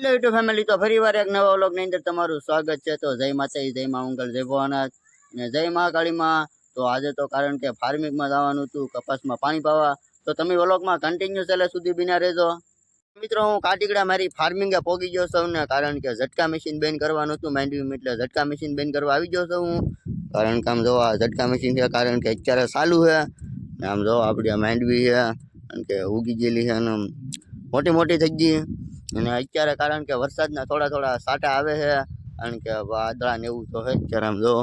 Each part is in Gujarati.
એટલે યુટ્યુબ ફેમિલી તો ફરીવાર એક નવા વ્લોગની અંદર તમારું સ્વાગત છે। તો જય માતાજી, જય મા મંગલ, જય ભોળાનાથ અને જય મહાકાળીમાં। તો આજે તો કારણ કે ફાર્મિંગમાં જવાનું હતું, કપાસમાં પાણી પાવા। તો તમે વ્લોગમાં કન્ટિન્યુ છેલ્લે સુધી બિના રહેજો। મિત્રો હું કાટીકડા મારી ફાર્મિંગે પોગી ગયો છું ને, કારણ કે ઝટકા મશીન બેન કરવાનું હતું માંડવી, એટલે ઝટકા મશીન બેન કરવા આવી ગયો છું હું। કારણ કે આમ જો આ ઝટકા મશીન છે, કારણ કે અત્યારે ચાલુ છે ને આમ જો આપણી માંડવી છે કારણ કે ઉગી ગયેલી છે અને મોટી મોટી થઈ ગઈ। અને અત્યારે કારણ કે વરસાદના થોડા થોડા સાટા આવે છે, કારણ કે વાદળા ને એવું તો છે અત્યારે આમ જો,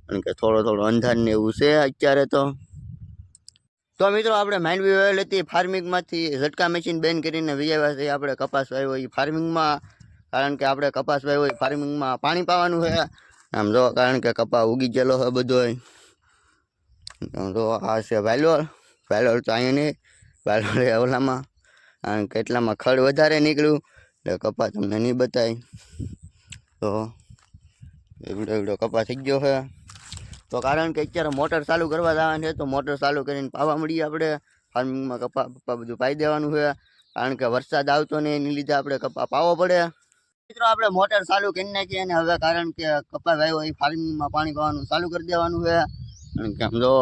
કારણ કે થોડો અંધાર ને એવું છે અત્યારે તો મિત્રો આપણે માંડવી વાવેલ હતી ફાર્મિંગમાંથી ઝટકા મશીન બેન કરીને વિયાવ્યા છે આપણે કપાસ વાવ્યો એ ફાર્મિંગમાં। કારણ કે આપણે કપાસ વાવ્યો એ ફાર્મિંગમાં પાણી પાવાનું છે આમ જો, કારણ કે કપા ઉગી ગયેલો છે બધો। તો આ છે વાલોર તો અહીંયા નહીં, વાલોર ઓલામાં, કારણ કે એટલામાં ખડ વધારે નીકળ્યું એટલે કપા તમને નહીં બતાય। તો એવડો કપા થઈ ગયો છે। તો કારણ કે અત્યારે મોટર ચાલુ કરવા જવાનું છે, તો મોટર ચાલુ કરીને પાવા મળીએ આપણે ફાર્મિંગમાં કપા બધું પાઈ દેવાનું છે, કારણ કે વરસાદ આવતો ને એની લીધે આપણે કપા પાવો પડે। મિત્રો આપણે મોટર ચાલુ કરી નાખીએ અને હવે કારણ કે કપા વાવ્યો એ ફાર્મિંગમાં પાણી પાવાનું ચાલુ કરી દેવાનું છે। કારણ કે સમજો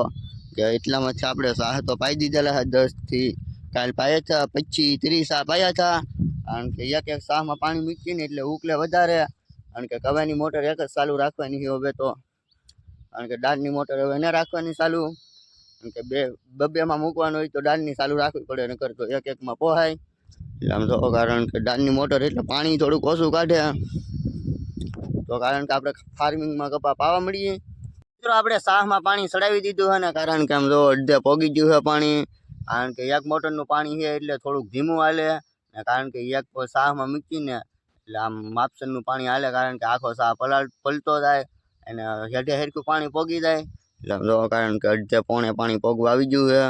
કે એટલામાં છે આપણે સાહ તો પાઈ દીધેલા છે 10 થી કાલ પાયા હતા 25 30 સાહ પાયા હતા। કારણ કે એક સાહમાં પાણી મૂકીને એટલે ઉકલે વધારે, કારણ કે કવાની મોટર એક જ ચાલુ રાખવાની છે હવે તો, કારણ કે ડાળની મોટર હવે ન રાખવાની ચાલુ, કારણ કે બબેમાં મૂકવાનું હોય તો ડાળની ચાલુ રાખવી પડે, નકર તો એકમાં પોહાય। એટલે આમ તો કારણ કે ડાળની મોટર એટલે પાણી થોડુંક ઓછું કાઢે। તો કારણ કે આપણે ફાર્મિંગમાં કપા પાવા મળીએ। મિત્રો આપણે સાહમાં પાણી ચડાવી દીધું છે ને, કારણ કે આમ જો અડધે પોગી ગયું છે પાણી, કારણ કે એક મોટરનું પાણી છે એટલે થોડુંક ધીમું હાલે ને, કારણ કે એક સાહમાં મૂકીને એટલે આમ માપસરનું પાણી હાલે, કારણ કે આખો સાહ પલટો જાય અને હેઠે હેરખું પાણી પોગી જાય। એટલે જો કારણ કે અડધે પોણે પાણી પોગવા આવી ગયું છે,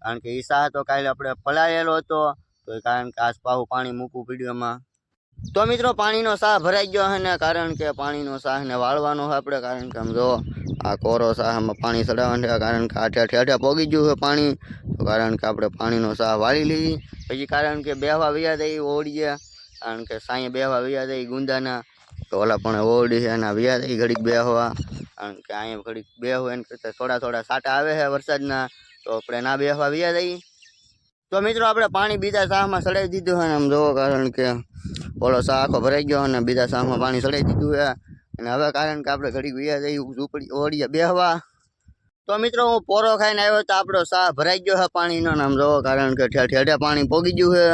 કારણ કે એ સાહ તો કાલે આપણે પલાળેલો હતો, તો કારણ કે આસપાસ પાણી મૂકવું પડ્યું એમાં। તો મિત્રો પાણીનો સાહ ભરાઈ ગયો છે ને, કારણ કે પાણીનો સાહ ને વાળવાનો છે આપણે, કારણ કે આમ જો આ કોરો સાહમાં પાણી ચડાવવાનું છે, કારણ કે ઠેઠે પોગી ગયું છે પાણી, તો કારણ કે આપણે પાણીનો સાહ વાળી લઈએ। પછી કારણ કે બેહવા વ્યા જાય ઓળીએ, કારણ કે સાંયે બેહવા વ્યા જાય ગુંદાના, તો ઓલા પણ ઓરડી છે એના વ્યા જાય ઘડીક બેહવા, કારણ કે અહીંયા ઘડીક બેહવા એને કરતા થોડા સાટા આવે છે વરસાદના, તો આપણે ના બેહવા વ્યા જઈએ। તો મિત્રો આપણે પાણી બીજા સાહમાં ચડાવી દીધું છે ને આમ જોવો, કારણ કે ઓલો સાહ આખો ભરાઈ ગયો અને બીજા સાહમાં પાણી ચડાવી દીધું છે, અને હવે કારણ કે આપણે ઘડીક વ્યા જઈએ ઝૂંપડી ઓળીએ બેહવા। તો મિત્રો હું પોરો ખાઈને આવ્યો તો આપણો સાહ ભરાઈ ગયો છે પાણીનો નામ જોવો, કારણ કે ઠેઠે પાણી પોગી ગયું છે।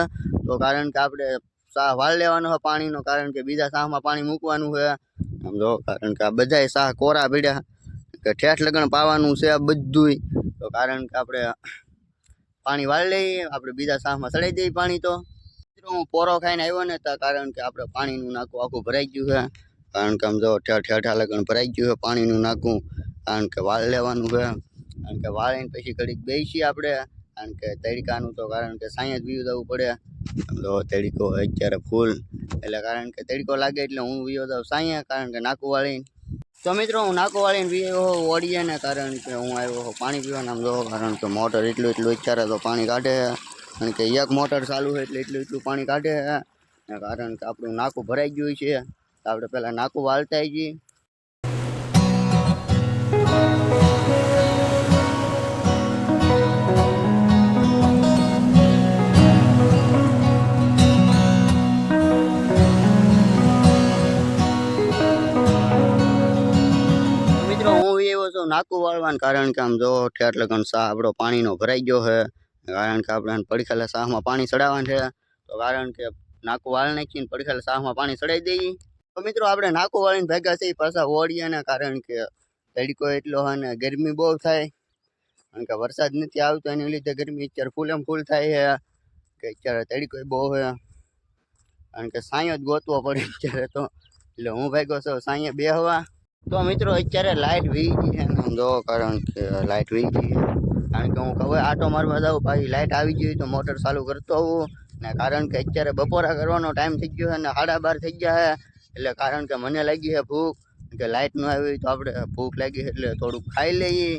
તો કારણ કે આપણે સાહ વાળ લેવાનો છે પાણીનો, કારણ કે બીજા સાહમાં પાણી મૂકવાનું છે આમ જો, કારણ કે આ બધાય સાહ કોરા પડ્યા કે ઠેઠ લગણ પાવાનું છે બધુંય। તો કારણ કે આપણે પાણી વાળી લઈએ, આપણે બીજા સાહમાં ચડાવી દઈએ પાણી। તો મિત્રો હું પોરો ખાઈને આવ્યો ને, તો કારણ કે આપણે પાણીનું નાકું આખું ભરાઈ ગયું છે, કારણ કે આમ જો ઠેઠા લગણ ભરાઈ ગયું છે પાણીનું નાકું, કારણ કે વાળ લેવાનું છે, કારણ કે વાળીને પછી ઘડીક બેસીએ આપણે, કારણ કે તડકાનું તો કારણ કે સાંયે જ વીયું જવું પડે। તો તડકો અત્યારે ફૂલ એટલે કારણ કે તડકો લાગે એટલે હું વીયો જાઉં સાંયે, કારણ કે નાકું વાળીને। તો મિત્રો હું નાકું વાળીને વીયો ઓળીએ ને, કારણ કે હું આવ્યો પાણી પીવાના આમ જો, કારણ કે મોટર એટલું અત્યારે તો પાણી કાઢે છે, કારણ કે એક મોટર ચાલુ છે એટલે એટલું પાણી કાઢે છે, કારણ કે આપણું નાકું ભરાઈ ગયું છે, તો આપણે પહેલાં નાકું વાળતા જઈએ। મિત્રો હું એવો છું નાકું વાળવાનું, કારણ કે આમ જો ઠેઠ લગન સાહ આપણો પાણીનો ભરાઈ ગયો છે, કારણ કે આપણે પડખેલા સાહમાં પાણી ચડાવવાનું છે, તો કારણ કે નાકું વાળી નાખીને પડખેલા સાહમાં પાણી ચડાવી દઈએ। તો મિત્રો આપણે નાકું વાળીને ભેગા થઈ પાછા ઓળીએ ને, કારણ કે તડકો એટલો હોય ને ગરમી બહુ થાય, કારણ કે વરસાદ નથી આવતો એની લીધે ગરમી અત્યારે ફૂલ થાય છે, કે અત્યારે તડકો બહુ છે, કારણ કે સાંયો જ ગોતવો પડે અત્યારે તો, એટલે હું ભાગ્યો છું સાંયે બેહવા। તો મિત્રો અત્યારે લાઇટ વી ગઈ છે ને જો, કારણ કે લાઇટ વી ગઈ છે, કારણ કે હું હવે આટો મારવા જાઉં પછી લાઇટ આવી ગઈ તો મોટર ચાલુ કરતો હોઉં ને, કારણ કે અત્યારે બપોરા કરવાનો ટાઈમ થઈ ગયો છે ને 12:30 થઈ ગયા છે, એટલે કારણ કે મને લાગી છે ભૂખ, કે લાઇટ ન આવી તો આપણે ભૂખ લાગી એટલે થોડુંક ખાઈ લઈએ।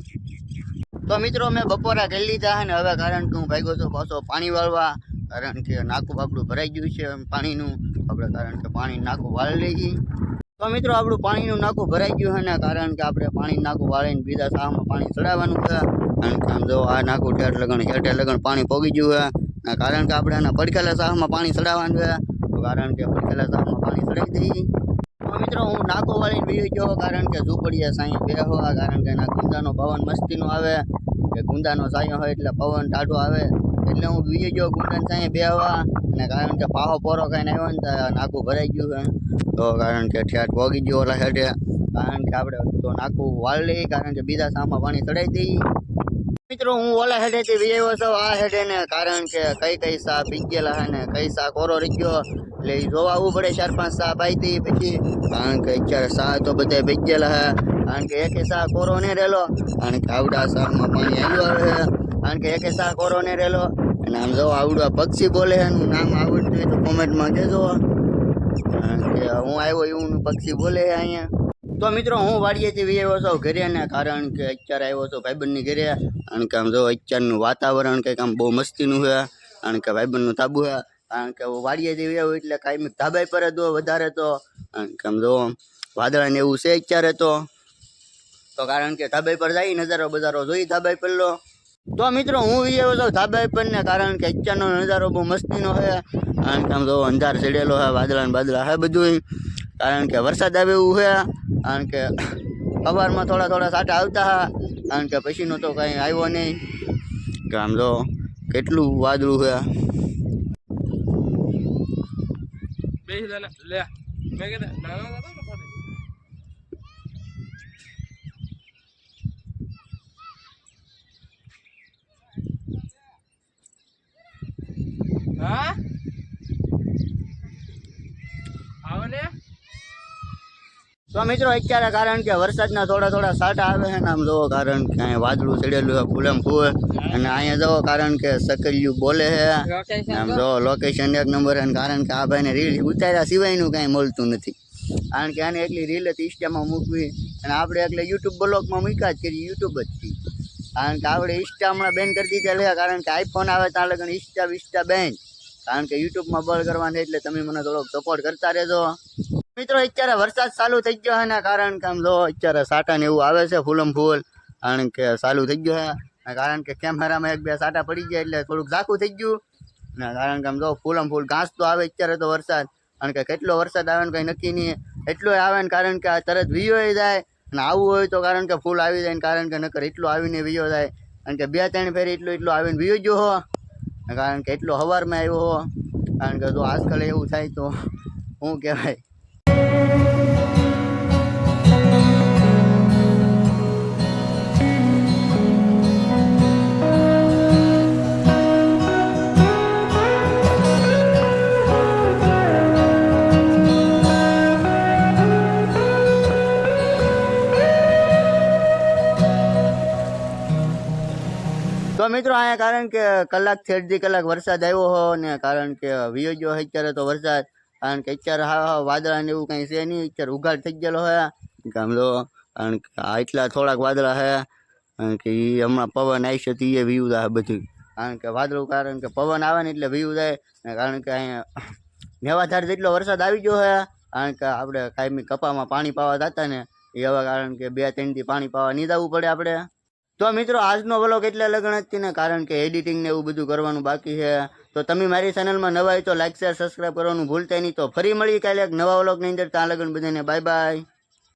તો મિત્રો મેં બપોરા કરી લીધા છે ને, હવે કારણ કે હું ભાગ્યો છું પાછો પાણી વાળવા, કારણ કે નાકું આપણું ભરાઈ ગયું છે પાણીનું આપણે, કારણ કે પાણી નાકું વાળી લઈએ. તો મિત્રો આપણું પાણીનું નાકું ભરાઈ ગયું છે ને કારણ કે આપણે પાણી નાકું વાળીને બીજા સાહમાં પાણી ચડાવવાનું છે. કારણ કે આમ જો આ નાકું ઠેઠ લગણ પાણી પોગી ગયું છે ને કારણ કે આપણે એના પડખેલા સાહમાં પાણી ચડાવવાનું છે. તો કારણ કે પડખેલા સાહમાં પાણી ચડાવી દઈએ. તો મિત્રો હું નાકું વાળીને બીજો ગયો કારણ કે ઝૂંપડીએ સાંઈ બેહવા, કારણ કે એના ગુંદાનો પવન મસ્તીનો આવે, કે ગુંદાનો સાયો હોય એટલે પવન ટાઢો આવે, એટલે હું બીજો ગયો ગુંદાને સાંઈ બેહવા. અને કારણ કે પાહો પોરો ખાઈને આવ્યો ને તો નાકું ભરાઈ ગયું છે. તો કારણ કે ઠેઠ પોગી ગયો ઓલા હેઠે, કારણ કે આપણે તો નાકું વાળી લઈએ, કારણ કે બીજા સામાં પાણી ચડાવી દઈએ. મિત્રો હું ઓલા હેઠેથી વિયેવો છું આ હેઠે ને, કારણ કે કઈ સા ભીગેલા હે ને કઈ સા કોરો રહી ગયો, એટલે એ જોવા આવવું પડે. 4-5 સા પાઈ દઈએ પછી, કારણ કે અત્યારે સા તો બધા ભીગેલા હે, કારણ કે એકે સા કોરો ને રહેલો, કારણ કે આવડા સામાં પાણી આવ્યું આવે છે, કારણ કે એકે સા કોરો ને રહેલો. અને આમ જો આવડું પક્ષી બોલે છે, એનું નામ આવડતું હોય તો કોમેન્ટમાં કહેજો, કારણ કે હું આવ્યો એવું પક્ષી બોલે છે અહીંયા. તો મિત્રો હું વાડીએથી વિયેવો છું ઘરે ને, કારણ કે અત્યારે આવ્યો છું ભાઈબંધની ઘરે. કારણ કે આમ જો અત્યારનું વાતાવરણ કંઈક આમ બહુ મસ્તીનું છે, કારણ કે ભાઈબંધનું તાબુ છે. કારણ કે વાડીએથી વિયેવો એટલે કાંઈ ધાબા પર હતો વધારે તો, કારણ કે આમ જો વાદળા ને એવું છે અત્યારે તો કારણ કે ધાબા પર જઈ નજારો બજારો જોઈ ધાબા પર લો. તો મિત્રો હું વિયેવો છું ધાબા પર ને, કારણ કે અત્યારનો નજારો બહુ મસ્તીનો છે. કારણ કે આમ જો અંધાર ચડેલો છે, વાદળા ને બાદળા છે બધું, કારણ કે વરસાદ આવે એવું છે. કારણ કે સવારમાં થોડા સાટા આવતા હા, કારણ કે પછીનો તો કંઈ આવ્યો નહીં. કે આમ જો કેટલું વાદળું છે. હા આવો ને. તો મિત્રો અત્યારે કારણ કે વરસાદના થોડા સાટા આવે છે ને, આમ જોવો કારણ કે અહીંયા વાદળું ચડેલું છે ફૂલમ ફૂલ, અને અહીંયા જોવો કારણ કે સકલિયું બોલે છે. આમ જો લોકેશન 1 નંબર છે, કારણ કે આ ભાઈને રીલ ઉતાર્યા સિવાયનું કાંઈ મળતું નથી, કારણ કે આને એટલી રીલ જ ઇન્સ્ટામાં મૂકવી, અને આપણે એટલે યુટ્યુબ બ્લોગમાં મૂક્યા જ કરીએ, યુટ્યુબ જ થી. કારણ કે આપણે ઇન્સ્ટા હમણાં બેન કરી દીધા લે, કારણ કે આઈફોન આવે ત્યાં લગન ઇન્સ્ટા બેન, કારણ કે યુટ્યુબમાં બંધ કરવાનું, એટલે તમે મને થોડોક સપોર્ટ કરતા રહેજો. મિત્રો અત્યારે વરસાદ ચાલુ થઈ ગયો છે ને, કારણ કે આમ જો અત્યારે સાટા ને એવું આવે છે ફૂલમ ફૂલ, કારણ કે ચાલુ થઈ ગયો છે. કારણ કે કેમેરામાં 1-2 સાટા પડી ગયા એટલે થોડુંક ઝાખું થઈ ગયું ને, કારણ કે આમ જો ફૂલમ ફૂલ ઘાસ તો આવે અત્યારે તો વરસાદ, કારણ કે કેટલો વરસાદ આવે ને કંઈ નક્કી નહીં, એટલો આવે ને કારણ કે આ તરત વિયો જાય, અને આવવું હોય તો કારણ કે ફૂલ આવી જાય ને, કારણ કે નકર એટલો આવીને વિયો જાય, કારણ કે 2-3 ફેરી એટલો આવીને વિયો ગયો હો, કારણ કે એટલો સવારમાં આવ્યો હો. કારણ કે જો આજકાલ એવું થાય તો શું કહેવાય. તો મિત્રો અહીંયા કારણ કે કલાકથી અડધી કલાક વરસાદ આવ્યો હો ને, કારણ કે વિયો ગયો અત્યારે તો વરસાદ, કારણ કે અત્યારે હા વાદળા ને એવું કંઈ છે નહીં, અત્યારે ઉઘાડ થઈ ગયેલો છે ગામડો, કારણ કે એટલા થોડાક વાદળા છે, કારણ કે એ હમણાં પવન આવશે તો એ વ્યૂ થાય બધું, કારણ કે વાદળું કારણ કે પવન આવે ને એટલે વ્યૂ થાય ને, કારણ કે અહીંયા મેવાધાર જેટલો વરસાદ આવી ગયો છે. કારણ કે આપણે કાયમી કપામાં પાણી પાવા જતા ને એ હવે કારણ કે 2-3 દી પાણી પાવા નહીં જવું પડે આપણે. તો મિત્રો આજનો વ્લોગ એટલે લગન જ ને, કારણ કે એડિટિંગ ને એવું બધું કરવાનું બાકી છે. તો તમે મારી ચેનલમાં નવા હોય તો લાઈક શેર સબસ્ક્રાઈબ કરવાનું ભૂલતા નહીં. તો ફરી મળીએ કાલે એક નવા વ્લોગની અંદર, ત્યાં લગન બધાને બાય બાય.